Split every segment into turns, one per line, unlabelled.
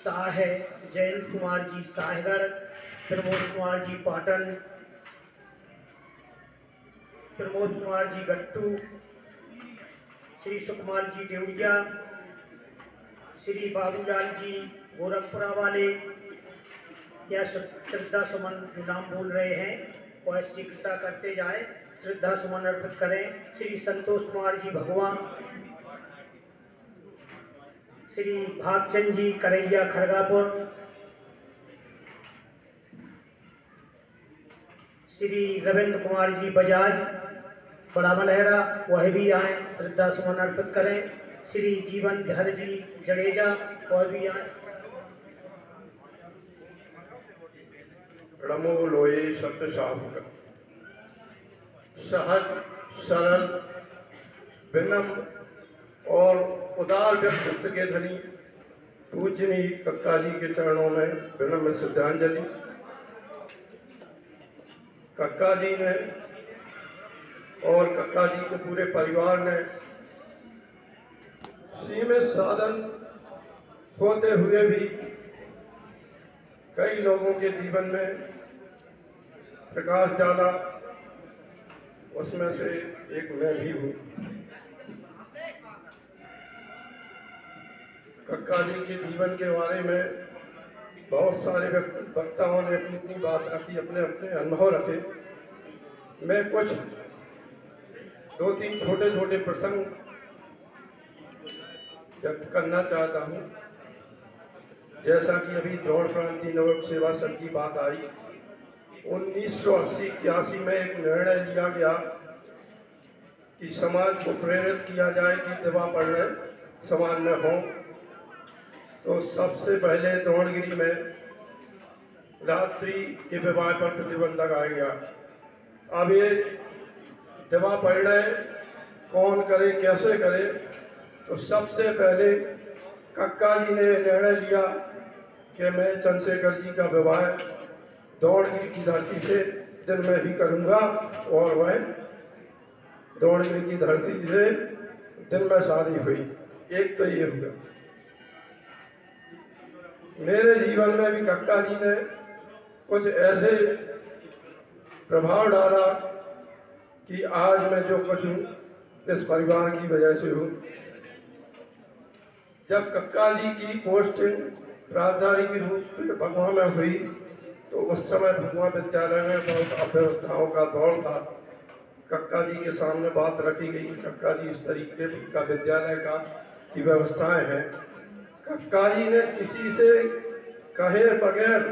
शाह है, जयंत कुमार जी साहगढ़, प्रमोद कुमार जी पाटन, प्रमोद कुमार जी गट्टू, श्री सुकुमार जी देवड़िया, श्री बाबूलाल जी गोरखपुरा वाले, या श्रद्धा सुमन जो नाम बोल रहे हैं वह शीघ्रता करते जाए, श्रद्धा सुमन अर्पित करें। श्री संतोष कुमार जी भगवान, श्री भागचंद जी करैया खरगापुर, श्री रविंद्र कुमार जी बजाज बड़ा मलहरा, वह भी आए श्रद्धा सुमन अर्पित करें। श्री जीवन धर जी जडेजा, वह भी आए।
रमो लोए सत्य शास्त्र, सहज सरल विनम्र और उदार व्यक्तित्व के धनी पूजनीय कक्का जी के चरणों में विनम्र श्रद्धांजलि। कक्का जी ने और कक्का जी के पूरे परिवार ने सीमित साधन होते हुए भी कई लोगों के जीवन में प्रकाश डाला, उसमें से एक मैं भी हूँ। कक्का जी के जीवन के बारे में बहुत सारे वक्ताओं ने अपनी अपनी बात रखी, अपने अपने अनुभव रखे। मैं कुछ दो तीन छोटे छोटे प्रसंग व्यक्त करना चाहता हूँ। जैसा कि अभी द्रोण क्रांति नवयुग सेवा संघ की बात आई, 1980-81 में एक निर्णय लिया गया कि समाज को प्रेरित किया जाए कि दिवा पढ़ने समान न हो। तो सबसे पहले द्रोणगिरी में रात्रि के विवाह पर प्रतिबंध लगाया गया। अब ये दिवा पढ़ने कौन करे, कैसे करे, तो सबसे पहले कक्का जी ने निर्णय लिया कि मैं चंद्रशेखर जी का विवाह द्रोणगिरी की धरती से दिन में ही करूंगा, और वह द्रोणगिरी की धरती से दिन में शादी हुई। एक तो ये हुआ। मेरे जीवन में भी कक्का जी ने कुछ ऐसे प्रभाव डाला कि आज मैं जो कुछ हूँ इस परिवार की वजह से हूँ। जब कक्का जी की पोस्टिंग प्राचार्य के रूप में भगवा में हुई तो उस समय भगवा विद्यालय में बहुत अव्यवस्थाओं का दौर था। कक्का जी के सामने बात रखी गई कि कक्का जी इस तरीके का विद्यालय का की व्यवस्थाएं हैं। कक्का जी ने किसी से कहे बगैर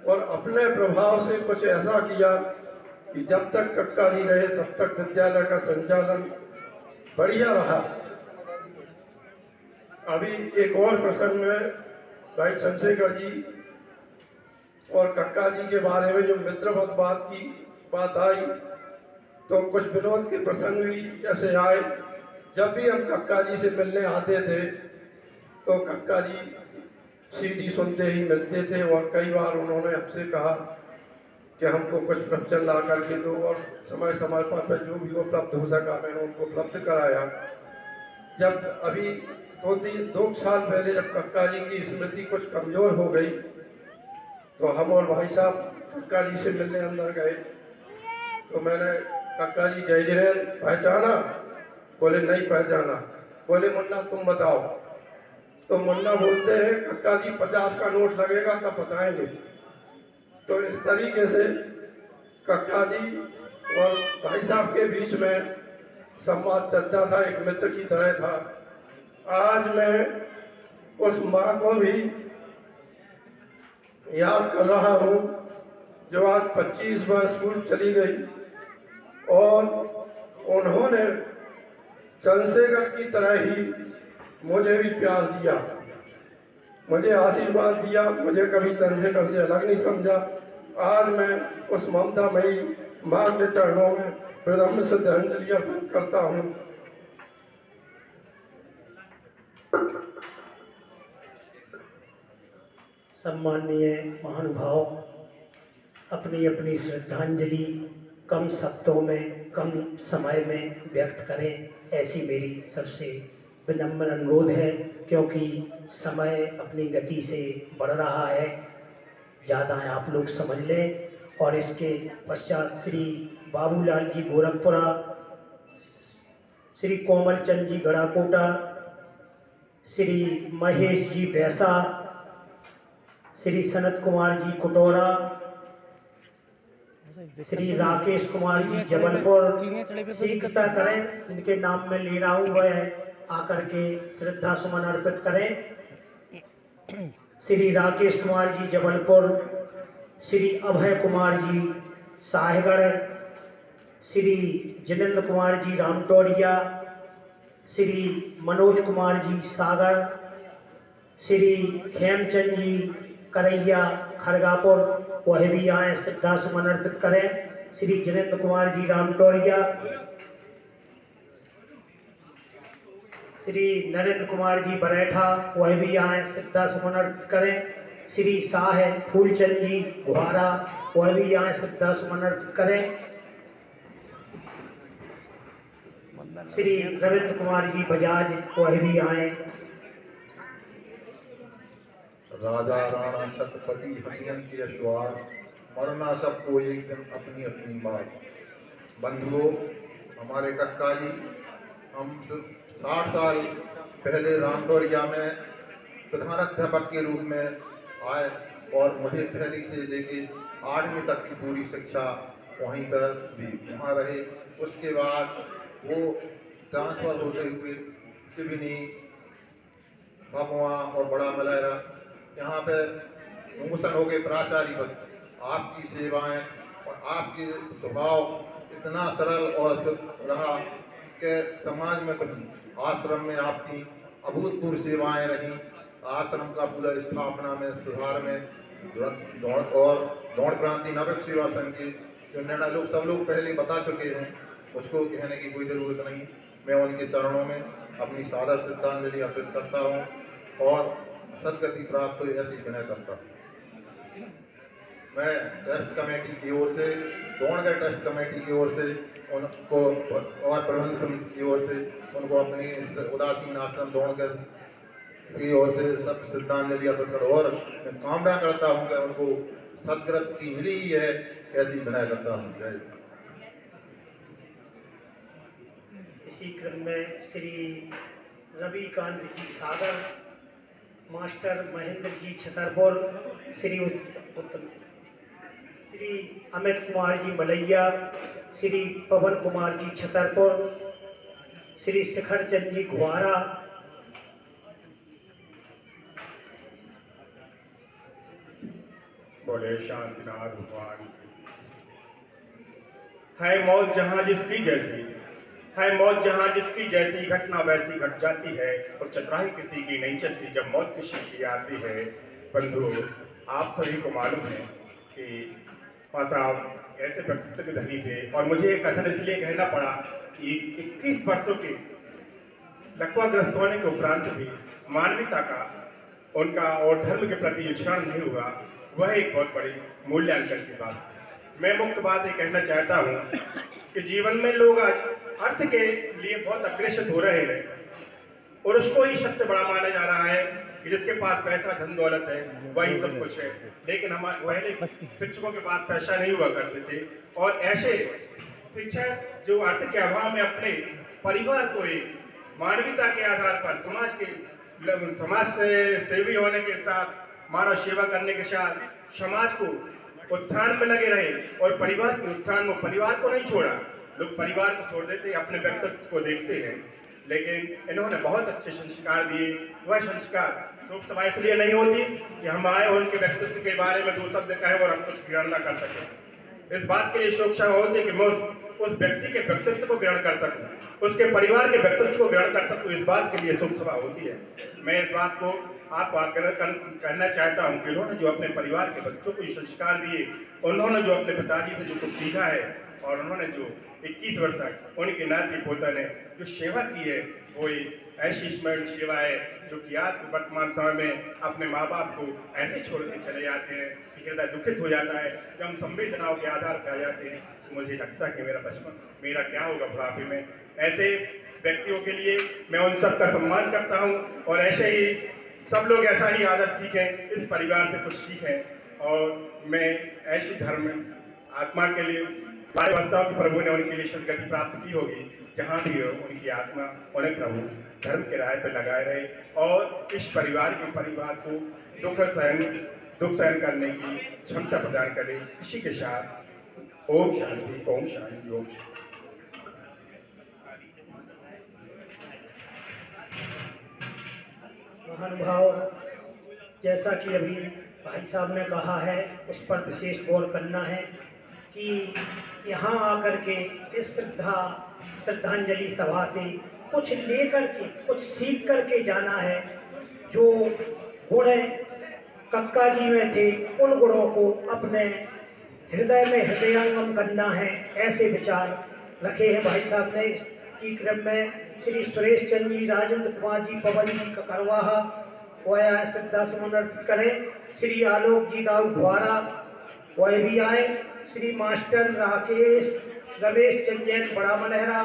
और अपने प्रभाव से कुछ ऐसा किया कि जब तक कक्का जी रहे तब तक विद्यालय का संचालन बढ़िया रहा। अभी एक और प्रसंग में भाई चंद्रशेखर जी और कक्का जी के बारे में जो मित्रवत बात आई, तो कुछ विनोद के प्रसंग भी ऐसे आए। जब भी हम कक्का जी से मिलने आते थे तो कक्का जी सीडी सुनते ही मिलते थे, और कई बार उन्होंने हमसे कहा कि हमको कुछ प्रवचन ला करके दो, और समय समय पर जो भी उपलब्ध हो सका मैंने उनको उपलब्ध कराया। जब अभी 2 साल पहले जब कक्का जी की स्मृति कुछ कमजोर हो गई तो हम और भाई साहब कक्का जी से मिलने अंदर गए। तो मैंने कक्का जी जय जिनेन्द्र पहचाना? बोले नहीं पहचाना। बोले मुन्ना तुम बताओ। तो मुन्ना बोलते हैं कक्का जी 50 का नोट लगेगा तब बताएंगे। तो इस तरीके से कक्का जी और भाई साहब के बीच में संवाद चलता था, एक मित्र की तरह था। आज मैं उस माँ को भी याद कर रहा हूँ जो आज 25 वर्ष पूर्व चली गई, और उन्होंने चंद्रशेखर की तरह ही मुझे भी प्यार दिया, मुझे आशीर्वाद दिया, मुझे कभी चंद्रशेखर से अलग नहीं समझा। आज मैं उस ममतामयी माँ के चरणों में विनम्र श्रद्धांजलि अर्पित करता हूँ।
सम्माननीय महानुभाव अपनी अपनी श्रद्धांजलि कम शब्दों में कम समय में व्यक्त करें, ऐसी मेरी सबसे विनम्र अनुरोध है, क्योंकि समय अपनी गति से बढ़ रहा है, ज़्यादा आप लोग समझ लें। और इसके पश्चात श्री बाबूलाल जी गोरखपुरा, श्री कोमल चंद जी गड़ाकोटा, श्री महेश जी बैसा, श्री सनत कुमार जी कुटौरा, श्री राकेश कुमार जी जबलपुर शीघ्रता करें, जिनके नाम में ले रहा हूं वह आकर के श्रद्धा सुमन अर्पित करें। श्री राकेश कुमार जी जबलपुर, श्री अभय कुमार जी साहेगढ़, श्री जिनेंद्र कुमार जी रामटोरिया, श्री मनोज कुमार जी सागर, श्री खेमचंद जी करैया खरगापुर, वह भी आए श्रद्धा सुमन अर्पित करें। श्री जिनेंद्र कुमार जी रामटोरिया, श्री नरेंद्र कुमार जी बरेठा, वह भी आए श्रद्धा सुमन अर्पित करें। श्री शाह फूलचंद जी गुहारा, वह भी आए श्रद्धा सुमन अर्पित करें। श्री रविंद्र कुमार जी बजाज, वह भी आए।
राजा राणा छत्रपति हरियन के अश्वार, मरना सबको एक दिन अपनी अपनी बात। बंधुओं, हमारे कक्का जी, हम 60 साल पहले रामटोरिया में प्रधानाध्यापक के रूप में आए और मुझे पहली से लेके 8वीं तक की पूरी शिक्षा वहीं पर दी, वहाँ रहे। उसके बाद वो ट्रांसफर होते हुए सिवनी, भगवा और बड़ा मलहरा यहाँ पे मुंगसन हो गए प्राचार्य पद। आपकी सेवाएं और आपके स्वभाव इतना सरल और शुद्ध रहा कि समाज में कभी आश्रम में आपकी अभूतपूर्व सेवाएं रही। आश्रम का पूरा स्थापना में, सुधार में, दौड़ क्रांति नवक सेवा संघ के जो निर्णय लोग सब लोग पहले बता चुके हैं, मुझको कहने की कोई जरूरत नहीं। मैं उनके चरणों में अपनी सादर श्रद्धांजलि अर्पित करता हूँ और सदगति प्राप्त हो ऐसी विनय करता हूँ। मैं ट्रस्ट कमेटी की ओर से, दौड़गढ़ ट्रस्ट कमेटी की ओर से उनको और प्रबंध समिति की ओर से उनको अपनी उदासीन आश्रम दौड़गढ़ की ओर से सब श्रद्धांजलि अर्पित कर, और मैं कामना करता हूँ कि उनको सदगति मिली ही है, ऐसी विनय करता हूँ। जय।
इसी क्रम में श्री रविकांत जी सागर, मास्टर महेंद्र जी छतरपुर, श्री श्री अमित कुमार जी मलैया, श्री पवन कुमार जी छतरपुर, श्री शिखर चंद जी गुहारा,
बोले शांतिनाथ भगवान। है मौत जहां जिसकी जैसी, है मौत जहां जिसकी जैसी, घटना वैसी घट जाती है और चतुराई किसी की नहीं चलती जब मौत किसी की आती है। बंधुओं, आप सभी को मालूम है कि पापा साहब ऐसे व्यक्तित्व के धनी थे, और मुझे एक कथन इसलिए कहना पड़ा कि 21 वर्षों के लकवाग्रस्त होने के उपरांत भी मानवता का, उनका और धर्म के प्रति जो क्षण नहीं हुआ, वह एक बहुत बड़ी मूल्यांकन की बात है। मैं मुख्य बात ये कहना चाहता हूँ कि जीवन में लोग आज अर्थ के लिए बहुत अग्रसर हो रहे हैं, और उसको ही सबसे बड़ा माना जा रहा है कि जिसके पास पैसा धन दौलत है वही सब कुछ है। लेकिन हमारे पहले शिक्षकों के पास पैसा नहीं हुआ करते थे, और ऐसे शिक्षक जो अर्थ के अभाव में अपने परिवार को एक मानवता के आधार पर समाज से सेवी होने के साथ, मानव सेवा करने के साथ समाज को उत्थान में लगे रहे, और परिवार के उत्थान में परिवार को नहीं छोड़ा। लोग परिवार को छोड़ देते, अपने व्यक्तित्व को देखते हैं, लेकिन इन्होंने बहुत अच्छे संस्कार दिए। वह संस्कार सूक्ष्म इसलिए नहीं होती कि हम आए और उनके व्यक्तित्व के बारे में 2 शब्द कहें और हम कुछ ग्रहण न कर सकें। इस बात के लिए सूक्ष्म होती है कि मैं उस व्यक्ति के व्यक्तित्व को ग्रहण कर सकूं, उसके परिवार के व्यक्तित्व को ग्रहण कर सकूं। इस बात के लिए सूक्ष्म होती है। मैं इस बात को आपको आग्रह करना चाहता हूं कि उन्होंने जो अपने परिवार के बच्चों को संस्कार दिए, उन्होंने जो अपने पिताजी से जो कुछ सीखा है, और उन्होंने जो 21 वर्ष तक उनके नाती पोता ने जो सेवा की है, वो ऐसी स्मरण सेवा है जो कि आज के वर्तमान समय में अपने माँ बाप को ऐसे छोड़ के चले जाते हैं कि हृदय दुखित हो जाता है। जब हम संवेदनाओं के आधार पर आ जाते हैं, तो मुझे लगता है कि मेरा बचपन, मेरा क्या होगा बुढ़ापे में। ऐसे व्यक्तियों के लिए मैं उन सब का सम्मान करता हूँ और ऐसे ही सब लोग ऐसा ही आदर सीखें, इस परिवार से कुछ सीखें और मैं ऐसी धर्म आत्मा के लिए हमारे वास्तव की प्रभु ने उनके लिए सदगति प्राप्त की होगी, जहाँ भी हो उनकी आत्मा उन्हें प्रभु धर्म के राह पर लगाए रहे और इस परिवार को दुख सहन करने की क्षमता प्रदान करे। इसी के साथ ओम शांति, ओम शांति, ओम शांति।
महानुभाव, जैसा कि अभी भाई साहब ने कहा है उस पर विशेष गौर करना है कि यहाँ आकर के इस श्रद्धांजलि सभा से कुछ लेकर के, कुछ सीख करके जाना है। जो गुण कक्का जी में थे उन गुणों को अपने हृदय में हृदयंगम करना है, ऐसे विचार रखे हैं भाई साहब ने। इसकी क्रम में श्री सुरेश चंद जी, राजेंद्र कुमार जी, पवन जी ककरवाहा वह श्रद्धा सुमन अर्पित करें। श्री आलोक जी दाऊ घुआरा वह भी आए। श्री मास्टर रमेश चंद जैन बड़ा मनहरा,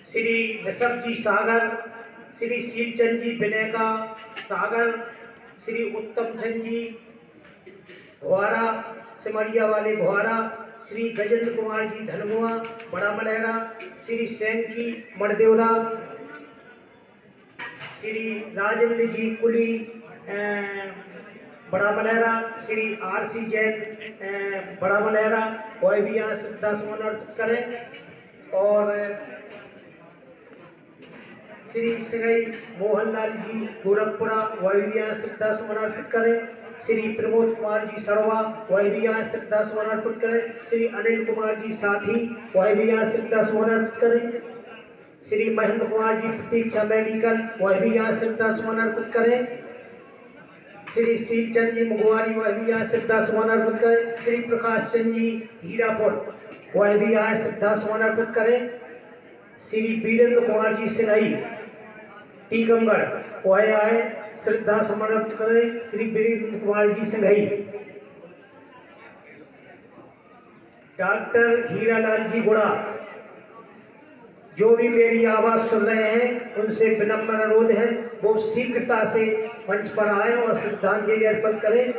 श्री ऋषभ जी सागर, श्री शीलचंद जी बिनेका सागर, श्री उत्तम चंद जी घुआरा सिमरिया वाले घुआरा, श्री गजेंद्र कुमार जी धनगुआ बड़ा मनहरा, श्री सैंकी मड़देवरा, श्री राजेंद्र जी कुली बड़ा मनहरा, श्री RC जैन बड़ा मनहरा वह भी यहाँ श्रद्धा सुमन अर्पित करें। और श्री श्री मोहनलाल जी गोरखपुरा वह भी यहाँ श्रद्धा सुमन अर्पित करें। श्री प्रमोद कुमार जी सरवा वह भी यहाँ श्रद्धा सुमन अर्पित करें। श्री अनिल कुमार जी साथी वह भी यहाँ श्रद्धा सुमन अर्पित करें। श्री महेंद्र कुमार जी प्रतीक्षा मेडिकल वह भी यहाँ श्रद्धा सुमन अर्पित करें। श्री शीलचंद जी मुगवारी वह भी यहाँ श्रद्धा सुमन अर्पित करें। श्री प्रकाश चंद जी हीरापुर वह भी यहाँ श्रद्धा सुमन अर्पित करें। श्री वीरेंद्र कुमार जी सिंघई टीकमगढ़ वह आए श्रद्धा सुमन अर्पित करें। श्री वीरेंद्र कुमार जी सिंघई। डॉक्टर हीरालाल जी गुड़ा जो भी मेरी आवाज सुन रहे हैं उनसे विनम्र अनुरोध है वो शीघ्रता से मंच पर आए और श्रद्धांजलि अर्पित करें।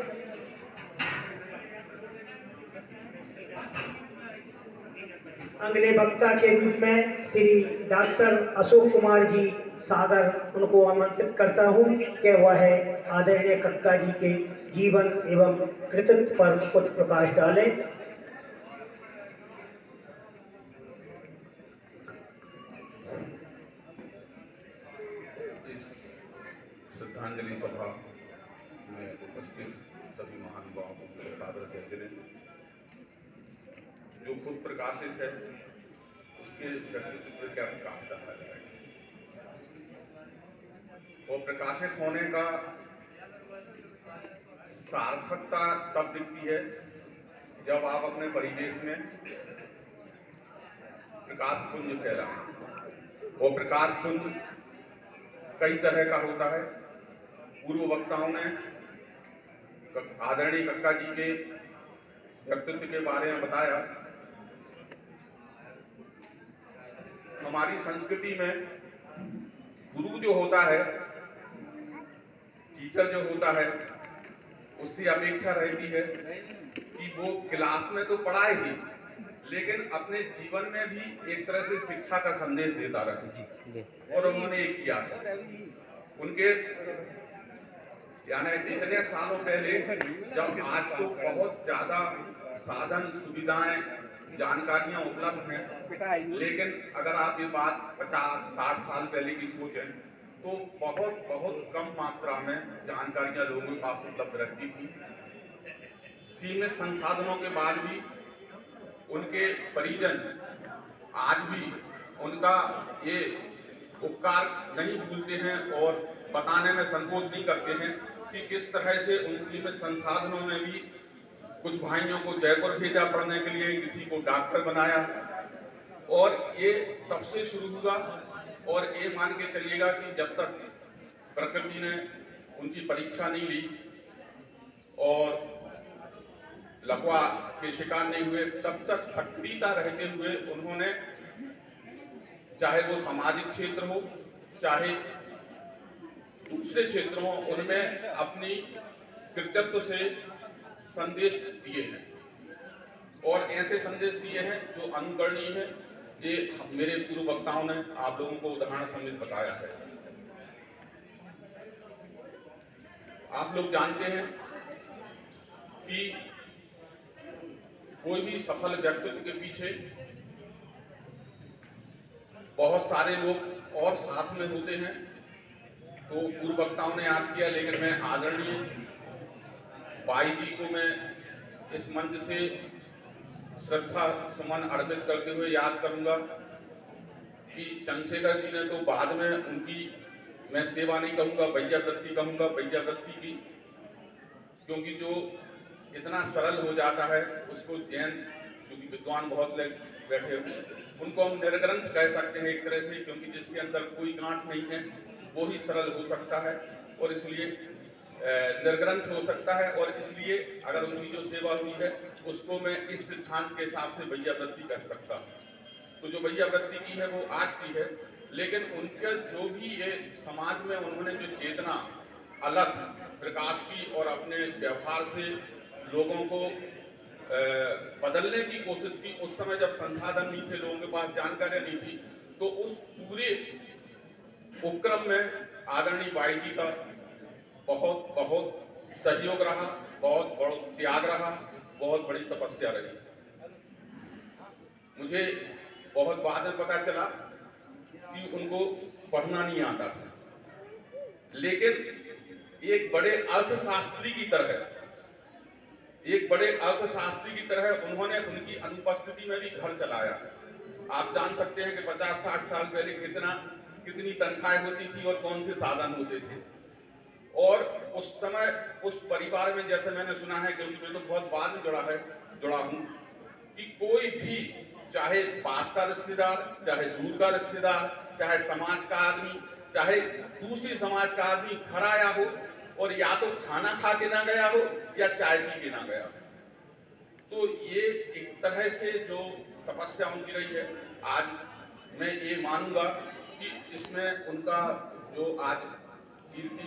अगले वक्ता के रूप में श्री डॉक्टर अशोक कुमार जी सागर उनको आमंत्रित करता हूं कि वह आदरणीय कक्का जी के जीवन एवं कृतित्व पर कुछ प्रकाश डालें।
श्रद्धांजलि सभा में उपस्थित सभी महानुभावों को सादर कहते हैं। जो खुद प्रकाशित है उसके व्यक्तित्व पर क्या प्रकाश डाला जाएगा। वो प्रकाशित होने का सार्थकता तब दिखती है जब आप अपने परिवेश में प्रकाश पुंज फैलाएं। वो प्रकाश पुंज कई तरह का होता है। पूर्व वक्ताओं ने आदरणीय कक्का जी के व्यक्तित्व के बारे में बताया। हमारी संस्कृति में गुरु जो होता है, टीचर जो होता है, उससे अपेक्षा रहती है कि वो क्लास में तो पढ़ाए ही लेकिन अपने जीवन में भी एक तरह से शिक्षा का संदेश देता रहे। और उन्होंने ये किया है। उनके यानी इतने सालों पहले जब आज तो बहुत ज्यादा साधन सुविधाएं जानकारियां उपलब्ध हैं, लेकिन अगर आप ये बात 50-60 साल पहले की सोचें तो बहुत बहुत कम मात्रा में जानकारियां लोगों के पास उपलब्ध रहती थी। सीमित संसाधनों के बाद भी उनके परिजन आज भी उनका ये उपकार नहीं भूलते हैं और बताने में संकोच नहीं करते हैं कि किस तरह से उन सीमित संसाधनों में भी कुछ भाइयों को जयपुर भेजा पढ़ने के लिए, किसी को डॉक्टर बनाया। और ये तब से शुरू हुआ और ये मान के चलिएगा कि जब तक प्रकृति ने उनकी परीक्षा नहीं ली और लकवा के शिकार नहीं हुए, तब तक सक्रियता रहते हुए उन्होंने चाहे वो सामाजिक क्षेत्र हो, चाहे दूसरे क्षेत्र हो, उनमें अपनी कृतित्व से संदेश दिए हैं और ऐसे संदेश दिए हैं जो अनुकरणीय है। ये मेरे पूर्व वक्ताओं ने आप लोगों को उदाहरण समेत बताया है। आप लोग जानते हैं कि कोई भी सफल व्यक्तित्व के पीछे बहुत सारे लोग और साथ में होते हैं। तो पूर्व वक्ताओं ने याद किया, लेकिन मैं आदरणीय बाई जी को मैं इस मंच से श्रद्धा सुमन अर्पित करते हुए याद करूंगा कि चंद्रशेखर जी ने तो बाद में उनकी, मैं सेवा नहीं कहूंगा, भैया वृत्ति कहूंगा, भैया वृत्ति की, क्योंकि जो इतना सरल हो जाता है उसको जैन, क्योंकि विद्वान बहुत लोग बैठे हुए, उनको हम निर्ग्रंथ कह सकते हैं एक तरह से, क्योंकि जिसके अंदर कोई गांठ नहीं है वो ही सरल हो सकता है और इसलिए निर्ग्रंथ हो सकता है। और इसलिए अगर उनकी जो सेवा हुई है उसको मैं इस सिद्धांत के हिसाब से भैया वृत्ति कह सकता हूँ। तो जो भैया वृत्ति की है वो आज की है, लेकिन उनके जो भी ये समाज में उन्होंने जो चेतना अलग प्रकाश की और अपने व्यवहार से लोगों को बदलने की कोशिश की, उस समय जब संसाधन नहीं थे, लोगों के पास जानकारी नहीं थी, तो उस पूरे उपक्रम में आदरणीय बाई जी का बहुत बहुत सहयोग रहा, बहुत बड़ा त्याग रहा, बहुत बड़ी तपस्या रही। मुझे बहुत बाद में पता चला कि उनको पढ़ना नहीं आता था, लेकिन एक बड़े अर्थशास्त्री की तरह उन्होंने उनकी अनुपस्थिति में भी घर चलाया। आप जान सकते हैं कि 50-60 साल पहले कितनी तनख्वाहें होती थी और कौन से साधन होते थे। और उस समय उस परिवार में, जैसे मैंने सुना है, क्योंकि मैं तो बहुत बाद में जुड़ा हूं, कि कोई भी, चाहे पास का रिश्तेदार, चाहे दूर का रिश्तेदार, चाहे समाज का आदमी, चाहे दूसरी समाज का आदमी घर आया हो और या तो खाना खा के ना गया हो या चाय पी के ना गया हो। तो ये एक तरह से जो तपस्या उनकी रही है, आज मैं ये मानूंगा कि इसमें उनका जो आज कीर्ति